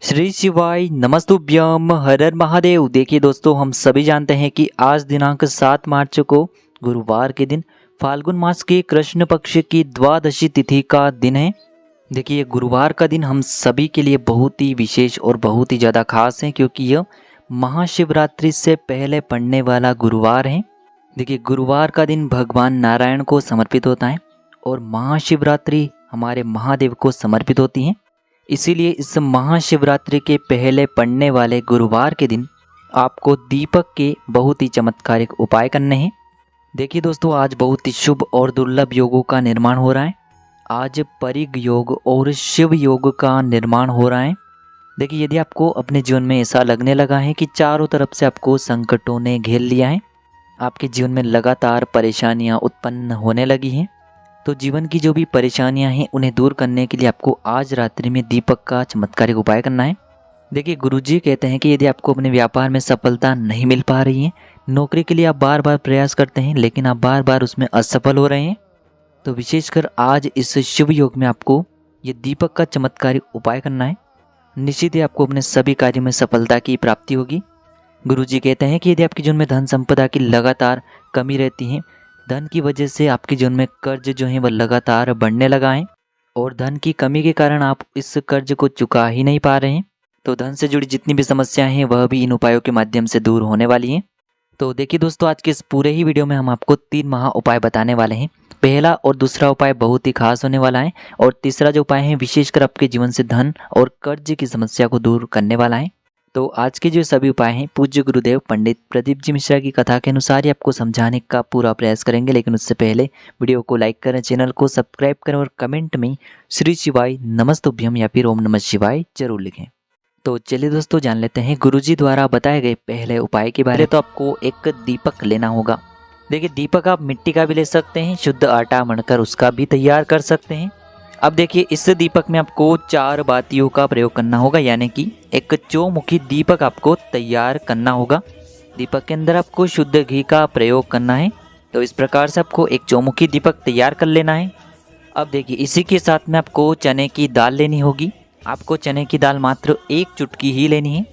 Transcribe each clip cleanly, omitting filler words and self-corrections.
श्री शिवाय नमस्तुभ्यम हर हर महादेव। देखिए दोस्तों, हम सभी जानते हैं कि आज दिनांक 7 मार्च को गुरुवार के दिन फाल्गुन मास के कृष्ण पक्ष की द्वादशी तिथि का दिन है। देखिए, गुरुवार का दिन हम सभी के लिए बहुत ही विशेष और बहुत ही ज़्यादा खास है, क्योंकि यह महाशिवरात्रि से पहले पड़ने वाला गुरुवार है। देखिए, गुरुवार का दिन भगवान नारायण को समर्पित होता है और महाशिवरात्रि हमारे महादेव को समर्पित होती है। इसीलिए इस महाशिवरात्रि के पहले पड़ने वाले गुरुवार के दिन आपको दीपक के बहुत ही चमत्कारिक उपाय करने हैं। देखिए दोस्तों, आज बहुत ही शुभ और दुर्लभ योगों का निर्माण हो रहा है। आज परिग योग और शिव योग का निर्माण हो रहा है। देखिए, यदि आपको अपने जीवन में ऐसा लगने लगा है कि चारों तरफ से आपको संकटों ने घेर लिया है, आपके जीवन में लगातार परेशानियां उत्पन्न होने लगी हैं, तो जीवन की जो भी परेशानियां हैं उन्हें दूर करने के लिए आपको आज रात्रि में दीपक का चमत्कारिक उपाय करना है। देखिए, गुरुजी कहते हैं कि यदि आपको अपने व्यापार में सफलता नहीं मिल पा रही है, नौकरी के लिए आप बार बार प्रयास करते हैं लेकिन आप बार बार उसमें असफल हो रहे हैं, तो विशेषकर आज इस शुभ योग में आपको ये दीपक का चमत्कारिक उपाय करना है। निश्चित ही आपको अपने सभी कार्यों में सफलता की प्राप्ति होगी। गुरुजी कहते हैं कि यदि आपके जीवन में धन संपदा की लगातार कमी रहती है, धन की वजह से आपके जीवन में कर्ज जो है वह लगातार बढ़ने लगा है और धन की कमी के कारण आप इस कर्ज को चुका ही नहीं पा रहे हैं, तो धन से जुड़ी जितनी भी समस्याएं हैं वह भी इन उपायों के माध्यम से दूर होने वाली हैं। तो देखिए दोस्तों, आज के इस पूरे ही वीडियो में हम आपको 3 महा उपाय बताने वाले हैं। पहला और दूसरा उपाय बहुत ही खास होने वाला है और तीसरा जो उपाय है विशेषकर आपके जीवन से धन और कर्ज की समस्या को दूर करने वाला है। तो आज के जो सभी उपाय हैं पूज्य गुरुदेव पंडित प्रदीप जी मिश्रा की कथा के अनुसार ही आपको समझाने का पूरा प्रयास करेंगे, लेकिन उससे पहले वीडियो को लाइक करें, चैनल को सब्सक्राइब करें और कमेंट में श्री शिवाय नमस्तुभ्यम या फिर ओम नमः शिवाय जरूर लिखें। तो चलिए दोस्तों, जान लेते हैं गुरुजी द्वारा बताए गए पहले उपाय के बारे में। तो आपको एक दीपक लेना होगा। देखिए, दीपक आप मिट्टी का भी ले सकते हैं, शुद्ध आटा मढ़कर उसका भी तैयार कर सकते हैं। अब देखिए, इस दीपक में आपको 4 बातियों का प्रयोग करना होगा, यानी कि एक चौमुखी दीपक आपको तैयार करना होगा। दीपक के अंदर आपको शुद्ध घी का प्रयोग करना है। तो इस प्रकार से आपको एक चौमुखी दीपक तैयार कर लेना है। अब देखिए, इसी के साथ में आपको चने की दाल लेनी होगी। आपको चने की दाल मात्र 1 चुटकी ही लेनी है।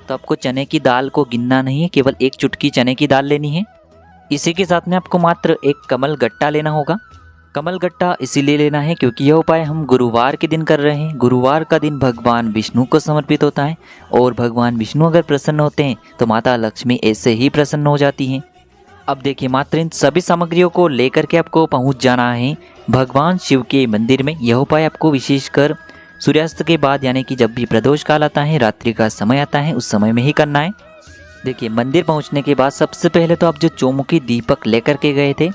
तो आपको चने की दाल को गिनना नहीं है, केवल 1 चुटकी चने की दाल लेनी है। इसी के साथ में आपको मात्र एक कमल गट्टा लेना होगा। कमल गट्टा इसीलिए लेना है क्योंकि यह उपाय हम गुरुवार के दिन कर रहे हैं। गुरुवार का दिन भगवान विष्णु को समर्पित होता है और भगवान विष्णु अगर प्रसन्न होते हैं तो माता लक्ष्मी ऐसे ही प्रसन्न हो जाती हैं। अब देखिए, मात्र इन सभी सामग्रियों को लेकर के आपको पहुंच जाना है भगवान शिव के मंदिर में। यह उपाय आपको विशेषकर सूर्यास्त के बाद, यानी कि जब भी प्रदोष काल आता है, रात्रि का समय आता है, उस समय में ही करना है। देखिए, मंदिर पहुँचने के बाद सबसे पहले तो आप जो चौमुखी दीपक लेकर के गए थे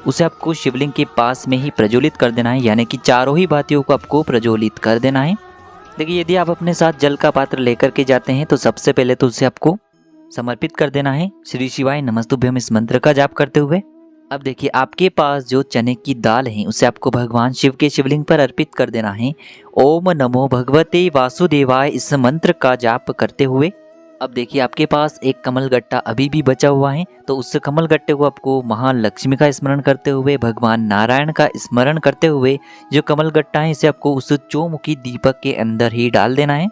उसे आपको शिवलिंग के पास में ही प्रज्वलित कर देना है, यानी कि चारों ही बातियों को आपको प्रज्वलित कर देना है। देखिए, यदि आप अपने साथ जल का पात्र लेकर के जाते हैं तो सबसे पहले तो उसे आपको समर्पित कर देना है श्री शिवाय नमस्तुभ्यम इस मंत्र का जाप करते हुए। अब देखिए, आपके पास जो चने की दाल है उसे आपको भगवान शिव के शिवलिंग पर अर्पित कर देना है। ओम नमो भगवते वासुदेवाय इस मंत्र का जाप करते हुए। अब देखिए, आपके पास एक कमल गट्टा अभी भी बचा हुआ है, तो उस कमल गट्टे को आपको महालक्ष्मी का स्मरण करते हुए, भगवान नारायण का स्मरण करते हुए, जो कमल गट्टा है इसे आपको उस चौमुखी दीपक के अंदर ही डाल देना है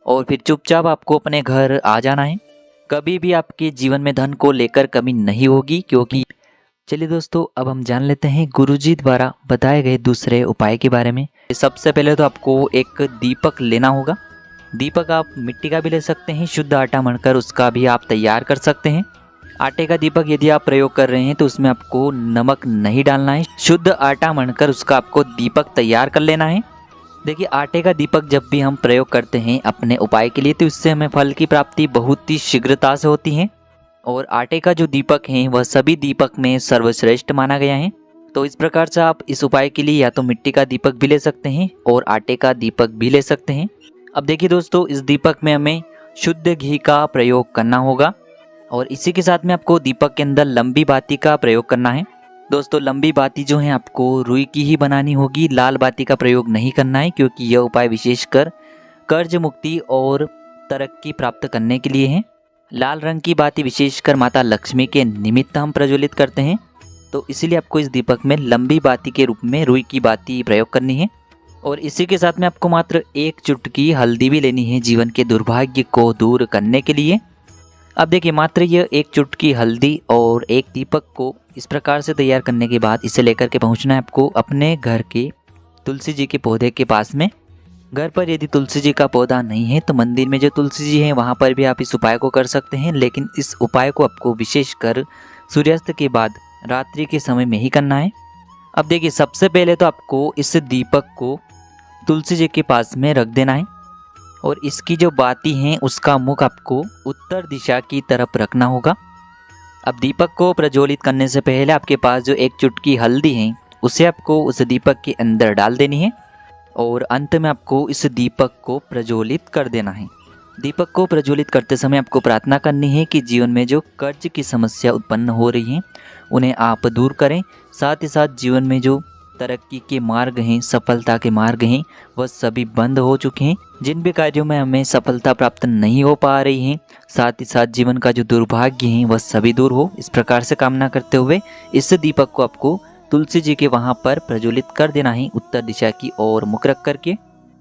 और फिर चुपचाप आपको अपने घर आ जाना है। कभी भी आपके जीवन में धन को लेकर कमी नहीं होगी, क्योंकि चलिए दोस्तों, अब हम जान लेते हैं गुरुजी द्वारा बताए गए दूसरे उपाय के बारे में। सबसे पहले तो आपको एक दीपक लेना होगा। दीपक आप मिट्टी का भी ले सकते हैं, शुद्ध आटा मढ़कर उसका भी आप तैयार कर सकते हैं। आटे का दीपक यदि आप प्रयोग कर रहे हैं तो उसमें आपको नमक नहीं डालना है, शुद्ध आटा मढ़कर उसका आपको दीपक तैयार कर लेना है। देखिए, आटे का दीपक जब भी हम प्रयोग करते हैं अपने उपाय के लिए तो इससे हमें फल की प्राप्ति बहुत ही शीघ्रता से होती है और आटे का जो दीपक है वह सभी दीपक में सर्वश्रेष्ठ माना गया है। तो इस प्रकार से आप इस उपाय के लिए या तो मिट्टी का दीपक भी ले सकते हैं और आटे का दीपक भी ले सकते हैं। अब देखिए दोस्तों, इस दीपक में हमें शुद्ध घी का प्रयोग करना होगा और इसी के साथ में आपको दीपक के अंदर लंबी बाती का प्रयोग करना है। दोस्तों, लंबी बाती जो है आपको रुई की ही बनानी होगी, लाल बाती का प्रयोग नहीं करना है, क्योंकि यह उपाय विशेषकर कर्ज मुक्ति और तरक्की प्राप्त करने के लिए है। लाल रंग की बाती विशेषकर माता लक्ष्मी के निमित्त हम प्रज्वलित करते हैं, तो इसीलिए आपको इस दीपक में लंबी बाती के रूप में रुई की बाती प्रयोग करनी है। और इसी के साथ में आपको मात्र एक चुटकी हल्दी भी लेनी है जीवन के दुर्भाग्य को दूर करने के लिए। अब देखिए मात्र यह एक चुटकी हल्दी और एक दीपक को इस प्रकार से तैयार करने के बाद इसे लेकर के पहुंचना है आपको अपने घर के तुलसी जी के पौधे के पास में। घर पर यदि तुलसी जी का पौधा नहीं है तो मंदिर में जो तुलसी जी हैं वहाँ पर भी आप इस उपाय को कर सकते हैं, लेकिन इस उपाय को आपको विशेषकर सूर्यास्त के बाद रात्रि के समय में ही करना है। अब देखिए सबसे पहले तो आपको इस दीपक को तुलसी जी के पास में रख देना है और इसकी जो बाती हैं उसका मुख आपको उत्तर दिशा की तरफ रखना होगा। अब दीपक को प्रज्वलित करने से पहले आपके पास जो एक चुटकी हल्दी है उसे आपको उस दीपक के अंदर डाल देनी है और अंत में आपको इस दीपक को प्रज्वलित कर देना है। दीपक को प्रज्वलित करते समय आपको प्रार्थना करनी है कि जीवन में जो कर्ज की समस्या उत्पन्न हो रही है उन्हें आप दूर करें। साथ ही साथ जीवन में जो तरक्की के मार्ग हैं, सफलता के मार्ग हैं, वह सभी बंद हो चुके हैं। जिन भी कार्यों में हमें सफलता प्राप्त नहीं हो पा रही है, साथ ही साथ जीवन का जो दुर्भाग्य है वह सभी दूर हो, इस प्रकार से कामना करते हुए इस दीपक को आपको तुलसी जी के वहाँ पर प्रज्वलित कर देना है उत्तर दिशा की ओर मुख रख करके।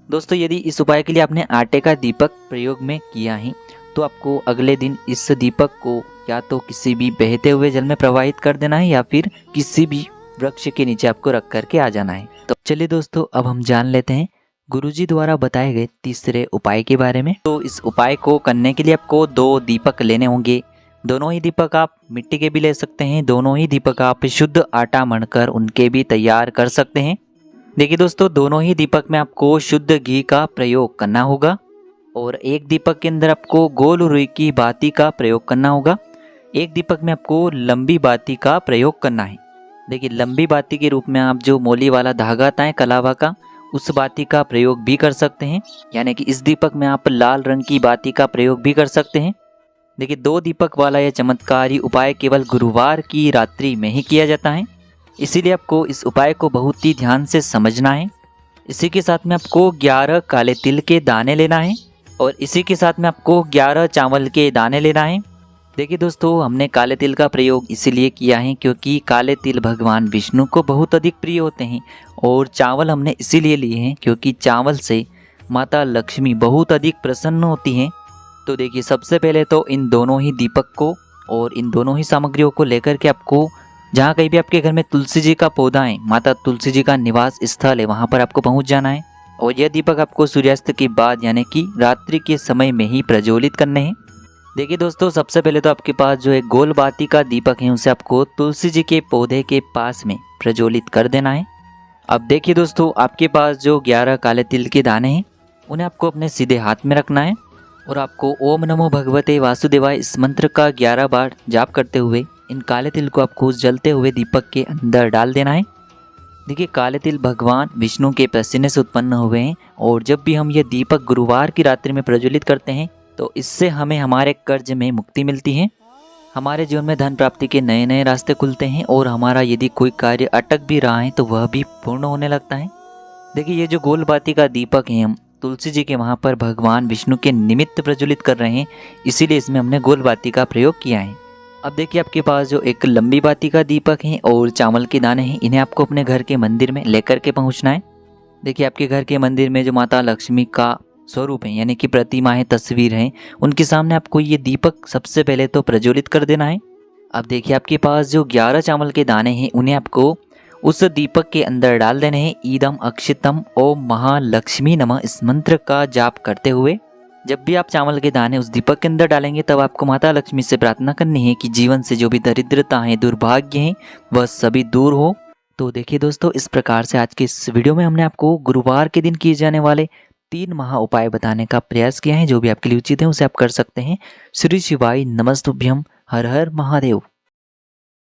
दोस्तों यदि इस उपाय के लिए आपने आटे का दीपक प्रयोग में किया है तो आपको अगले दिन इस दीपक को या तो किसी भी बहते हुए जल में प्रवाहित कर देना है या फिर किसी भी वृक्ष के नीचे आपको रख करके आ जाना है। तो चलिए दोस्तों अब हम जान लेते हैं गुरुजी द्वारा बताए गए तीसरे उपाय के बारे में। तो इस उपाय को करने के लिए आपको 2 दीपक लेने होंगे। दोनों ही दीपक आप मिट्टी के भी ले सकते हैं, दोनों ही दीपक आप शुद्ध आटा मढ़कर उनके भी तैयार कर सकते हैं। देखिए दोस्तों दोनों ही दीपक में आपको शुद्ध घी का प्रयोग करना होगा और एक दीपक के अंदर आपको गोल रुई की बाती का प्रयोग करना होगा। एक दीपक में आपको लंबी बाती का प्रयोग करना है। देखिए लंबी बाती के रूप में आप जो मोली वाला धागा आता है कलावा का, उस बाती का प्रयोग भी कर सकते हैं, यानी कि इस दीपक में आप लाल रंग की बाती का प्रयोग भी कर सकते हैं। देखिए 2 दीपक वाला यह चमत्कारी उपाय केवल गुरुवार की रात्रि में ही किया जाता है, इसीलिए आपको इस उपाय को बहुत ही ध्यान से समझना है। इसी के साथ में आपको 11 काले तिल के दाने लेना है और इसी के साथ में आपको 11 चावल के दाने लेना है। देखिए दोस्तों हमने काले तिल का प्रयोग इसीलिए किया है क्योंकि काले तिल भगवान विष्णु को बहुत अधिक प्रिय होते हैं और चावल हमने इसीलिए लिए हैं क्योंकि चावल से माता लक्ष्मी बहुत अधिक प्रसन्न होती हैं। तो देखिए सबसे पहले तो इन दोनों ही दीपक को और इन दोनों ही सामग्रियों को लेकर के आपको जहाँ कहीं भी आपके घर में तुलसी जी का पौधा है, माता तुलसी जी का निवास स्थल है, वहाँ पर आपको पहुँच जाना है और यह दीपक आपको सूर्यास्त के बाद यानी कि रात्रि के समय में ही प्रज्वलित करने हैं। देखिए दोस्तों सबसे पहले तो आपके पास जो एक गोल बाती का दीपक है उसे आपको तुलसी जी के पौधे के पास में प्रज्वलित कर देना है। अब देखिए दोस्तों आपके पास जो 11 काले तिल के दाने हैं उन्हें आपको अपने सीधे हाथ में रखना है और आपको ओम नमो भगवते वासुदेवाय इस मंत्र का 11 बार जाप करते हुए इन काले तिल को आपको उस जलते हुए दीपक के अंदर डाल देना है। देखिए काले तिल भगवान विष्णु के पसीने से उत्पन्न हुए हैं और जब भी हम ये दीपक गुरुवार की रात्रि में प्रज्वलित करते हैं तो इससे हमें हमारे कर्ज में मुक्ति मिलती है, हमारे जीवन में धन प्राप्ति के नए नए रास्ते खुलते हैं और हमारा यदि कोई कार्य अटक भी रहा है तो वह भी पूर्ण होने लगता है। देखिए ये जो गोल बाती का दीपक है हम तुलसी जी के वहाँ पर भगवान विष्णु के निमित्त प्रज्वलित कर रहे हैं, इसीलिए इसमें हमने गोल बाती का प्रयोग किया है। अब देखिए आपके पास जो एक लंबी बाती का दीपक है और चावल के दाने हैं, इन्हें आपको अपने घर के मंदिर में लेकर के पहुँचना है। देखिए आपके घर के मंदिर में जो माता लक्ष्मी का स्वरूप है यानी कि प्रतिमा है, तस्वीर है, उनके सामने आपको ये दीपक सबसे पहले तो प्रज्वलित कर देना है। अब देखिए आपके पास जो 11 चावल के दाने हैं उन्हें आपको उस दीपक के अंदर डाल देने हैं। ईदम अक्षितम ओम महालक्ष्मी नमः इस मंत्र का जाप करते हुए जब भी आप चावल के दाने उस दीपक के अंदर डालेंगे तब आपको माता लक्ष्मी से प्रार्थना करनी है कि जीवन से जो भी दरिद्रता है, दुर्भाग्य है, वह सभी दूर हो। तो देखिए दोस्तों इस प्रकार से आज के इस वीडियो में हमने आपको गुरुवार के दिन किए जाने वाले 3 महा उपाय बताने का प्रयास किया है। जो भी आपके लिए उचित है उसे आप कर सकते हैं। श्री शिवाय नमस्तुभ्यम। हर हर महादेव।